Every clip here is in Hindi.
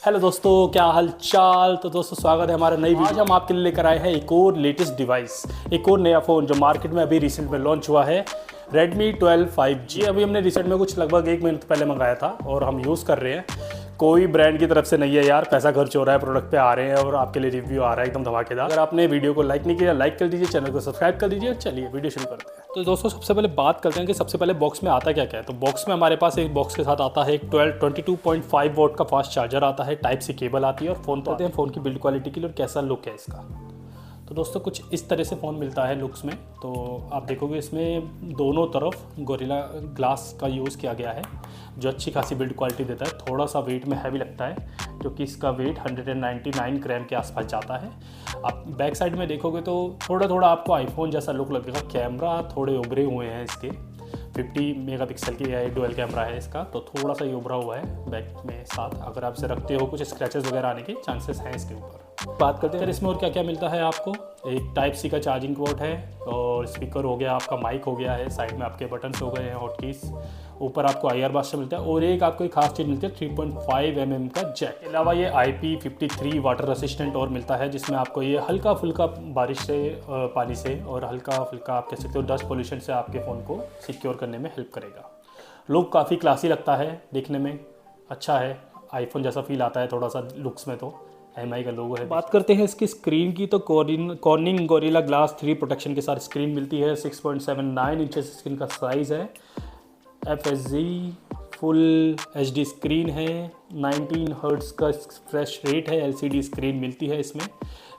हेलो दोस्तों, क्या हाल चाल। तो दोस्तों स्वागत है हमारे नई वीडियो। आज हम आपके लिए लेकर आए हैं एक और लेटेस्ट डिवाइस, एक और नया फ़ोन जो मार्केट में अभी रिसेंट में लॉन्च हुआ है, Redmi 12 5G। अभी हमने रिसेंट में कुछ लगभग 1 महीने पहले मंगाया था और हम यूज़ कर रहे हैं। कोई ब्रांड की तरफ से नहीं है यार, पैसा खर्च हो रहा है, प्रोडक्ट पे आ रहे हैं और आपके लिए रिव्यू आ रहा है एकदम धमाकेदार। अगर आपने वीडियो को लाइक नहीं किया, लाइक कर दीजिए, चैनल को सब्सक्राइब कर दीजिए। चलिए वीडियो शुरू करते हैं। तो दोस्तों सबसे पहले बात करते हैं कि सबसे पहले बॉक्स में आता क्या क्या है। तो बॉक्स में हमारे पास एक बॉक्स के साथ आता है एक 22.5 वोल्ट का फास्ट चार्जर आता है, टाइप सी केबल आती है और फ़ोन तो आते हैं फ़ोन की बिल्ड क्वालिटी के लिए और कैसा लुक है इसका। तो दोस्तों कुछ इस तरह से फ़ोन मिलता है लुक्स में। तो आप देखोगे इसमें दोनों तरफ गोरिल्ला ग्लास का यूज़ किया गया है जो अच्छी खासी बिल्ड क्वालिटी देता है। थोड़ा सा वेट में हैवी लगता है, जो कि इसका वेट 199 ग्राम के आसपास जाता है। आप बैक साइड में देखोगे तो थोड़ा थोड़ा आपको आईफोन जैसा लुक लगेगा। कैमरा थोड़े उभरे हुए हैं इसके, 50 मेगापिक्सल की डुअल कैमरा है इसका, तो थोड़ा सा ये उभरा हुआ है बैक में साथ। अगर आप इसे रखते हो कुछ स्क्रैचेस वगैरह आने के चांसेस हैं इसके ऊपर। बात करते हैं इसमें और क्या क्या मिलता है आपको। एक टाइप सी का चार्जिंग पोर्ट है और स्पीकर हो गया, आपका माइक हो गया है, साइड में आपके बटन्स हो गए हैं, हॉटकीज, ऊपर आपको IR बास्टर मिलता है और एक आपको एक खास चीज़ मिलती है 3.5 mm का जैक। के अलावा ये IP53 वाटर रेसिस्टेंट और मिलता है, जिसमें आपको ये हल्का फुल्का बारिश से, पानी से और हल्का फुल्का आप कह सकते हो डस्ट पोल्यूशन से आपके फ़ोन को सिक्योर करने में हेल्प करेगा। लुक काफ़ी क्लासी लगता है, देखने में अच्छा है, आईफोन जैसा फील आता है थोड़ा सा लुक्स में। तो MI का लोगो है। बात करते हैं इसकी स्क्रीन की, तो कॉर्निंग गोरिल्ला ग्लास 3 प्रोटेक्शन के साथ स्क्रीन मिलती है। 6.79 इंचेस स्क्रीन का साइज़ है। FHD फुल HD स्क्रीन है। 19 हर्ट्ज का फ्रेश रेट है। LCD स्क्रीन मिलती है इसमें।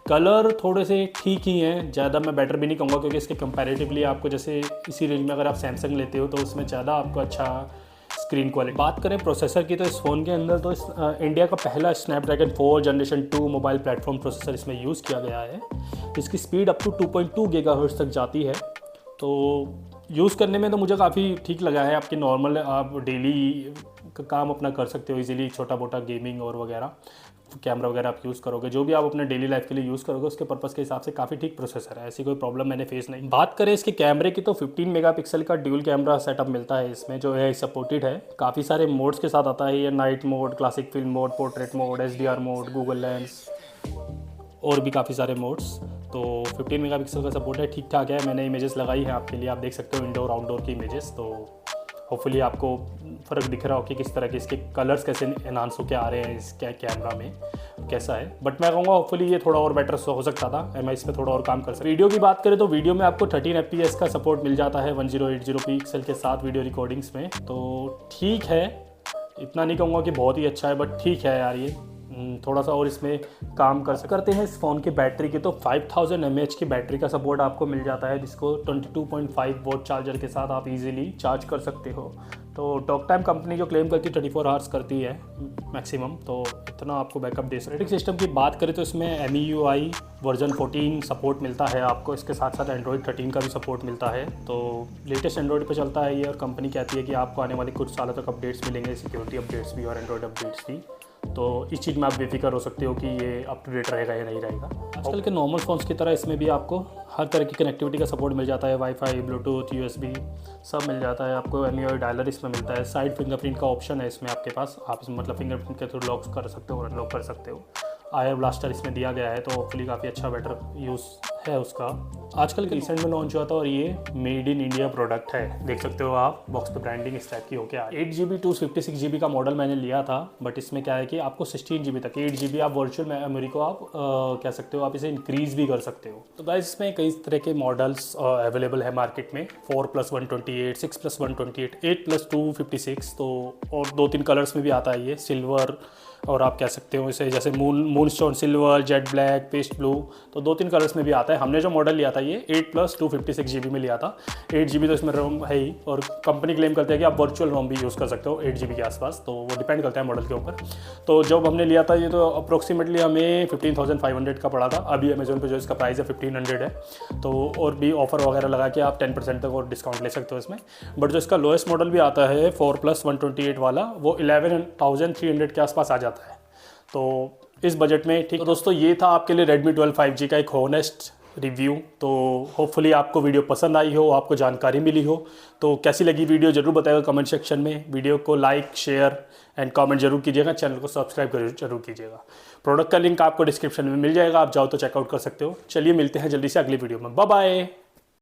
कलर थोड़े से ठीक ही हैं, ज़्यादा मैं बेटर भी नहीं कहूँगा क्योंकि इसके कंपैरेटिवली आपको जैसे इसी रेंज में अगर आप सैमसंग लेते हो तो उसमें ज़्यादा आपको अच्छा स्क्रीन क्वालिटी। बात करें प्रोसेसर की, तो इस फ़ोन के अंदर तो इंडिया का पहला Snapdragon 4 generation 2 mobile platform processor इसमें यूज़ किया गया है। इसकी स्पीड अप टू 2.2 गीगाहर्ट्ज़ तक जाती है। तो यूज़ करने में तो मुझे काफ़ी ठीक लगा है। आपकी नॉर्मल आप डेली काम अपना कर सकते हो इजीली, छोटा मोटा गेमिंग और वगैरह, कैमरा वगैरह आप यूज़ करोगे, जो भी आप अपने डेली लाइफ के लिए यूज़ करोगे उसके पर्पज़ के हिसाब से काफ़ी ठीक प्रोसेसर है। ऐसी कोई प्रॉब्लम मैंने फेस नहीं। बात करें इसके कैमरे की, तो 15 मेगापिक्सल का ड्यूल कैमरा सेटअप मिलता है इसमें, जो है सपोर्टेड है। काफ़ी सारे मोड्स के साथ आता है ये, night mode, classic film mode, portrait mode, HDR mode, Google lens और भी काफ़ी सारे मोड्स। तो 15 मेगापिक्सल का सपोर्ट है, ठीक ठाक है। मैंने इमेजेस लगाई हैं आपके लिए, आप देख सकते हो इंडोर आउटडोर की इमेजेस। तो होपफुली आपको फ़र्क दिख रहा हो कि किस तरह के इसके कलर्स कैसे एनहांस होकर आ रहे हैं इसके कैमरा में, कैसा है। बट मैं कहूँगा होपफुली ये थोड़ा और बेटर हो सकता था, मैं इस पर थोड़ा और काम कर सकता। वीडियो की बात करें तो वीडियो में आपको 13 FPS का सपोर्ट मिल जाता है 1080 पिक्सल के साथ वीडियो रिकॉर्डिंग्स में। तो ठीक है, इतना नहीं कहूँगा कि बहुत ही अच्छा है, बट ठीक है यार, ये थोड़ा सा और इसमें काम करते हैं। इस फ़ोन की बैटरी की, तो 5000 mAh की बैटरी का सपोर्ट आपको मिल जाता है, जिसको 22.5 वोल्ट चार्जर के साथ आप इजीली चार्ज कर सकते हो। तो टॉक टाइम कंपनी जो क्लेम करती है 24 आवर्स करती है मैक्सिमम, तो इतना आपको बैकअप दे सकते। ऑपरेटिंग सिस्टम की बात करें तो इसमें MIUI वर्जन 14 सपोर्ट मिलता है आपको। इसके साथ साथ एंड्रॉयड 13 का भी सपोर्ट मिलता है। तो लेटेस्ट एंड्रॉयड पे चलता है ये, और कंपनी कहती है कि आपको आने वाले कुछ सालों तक अपडेट्स मिलेंगे, सिक्योरिटी अपडेट्स भी और एंड्रॉयड अपडेट्स भी। तो इस चीज़ में आप बेफिक्र हो सकते हो कि ये अप टू डेट रहेगा या नहीं रहेगा। आजकल के नॉर्मल फ़ोन्स की तरह इसमें भी आपको हर तरह की कनेक्टिविटी का सपोर्ट मिल जाता है। वाईफाई, ब्लूटूथ, USB सब मिल जाता है आपको। MIUI डायलर इसमें मिलता है। साइड फिंगरप्रिंट का ऑप्शन है इसमें आपके पास, आप इसमें मतलब फिंगरप्रिंट के थ्रू लॉक कर सकते हो और अनलॉक कर सकते हो। IR ब्लास्टर इसमें दिया गया है, तो होपफुली काफ़ी अच्छा बेटर यूज़ है उसका। आजकल के रिसेंट में लॉन्च हुआ था और ये मेड इन इंडिया प्रोडक्ट है, देख सकते हो आप बॉक्स पे ब्रांडिंग इस टाइप की होके आ। 8GB 256GB का मॉडल मैंने लिया था, बट इसमें क्या है कि आपको 16GB तक, 8GB आप वर्चुअल मेमोरी को आप कह सकते हो, आप इसे इंक्रीज़ भी कर सकते हो। तो गाइस इसमें कई तरह के मॉडल्स अवेलेबल है मार्केट में, 4+128, 6+128, 8+256, तो और 2-3 कलर्स में भी आता है ये, सिल्वर और आप कह सकते हो इसे जैसे moonstone silver, jet black, paste blue, तो 2-3 कलर्स में भी आता है। हमने जो मॉडल लिया था ये 8+256GB में लिया था। 8GB तो इसमें रोम है ही, और कंपनी क्लेम करते हैं कि आप वर्चुअल रोम भी यूज़ कर सकते हो 8GB के आसपास, तो वो डिपेंड करता है मॉडल के ऊपर। तो जब हमने लिया था ये तो अप्रोक्सीमेटली हमें 15,500 का पड़ा था। अभी अमेजोन पर जो इसका प्राइस है 1500 है, तो और भी ऑफर वगैरह लगा के आप 10% तक और डिस्काउंट ले सकते हो इसमें। बट जो इसका लोएस्ट मॉडल भी आता है 4+128 वाला, वो 11,300 के आसपास आ जाता है। तो इस बजट में ठीक। तो दोस्तों ये था आपके लिए Redmi 12 5G का एक हॉनेस्ट रिव्यू। तो होपफुली आपको वीडियो पसंद आई हो, आपको जानकारी मिली हो। तो कैसी लगी वीडियो ज़रूर बताइएगा कमेंट सेक्शन में। वीडियो को लाइक, शेयर एंड कमेंट जरूर कीजिएगा, चैनल को सब्सक्राइब जरूर कीजिएगा। प्रोडक्ट का लिंक आपको डिस्क्रिप्शन में मिल जाएगा, आप जाओ तो चेकआउट कर सकते हो। चलिए मिलते हैं जल्दी से अगली वीडियो में। Bye bye.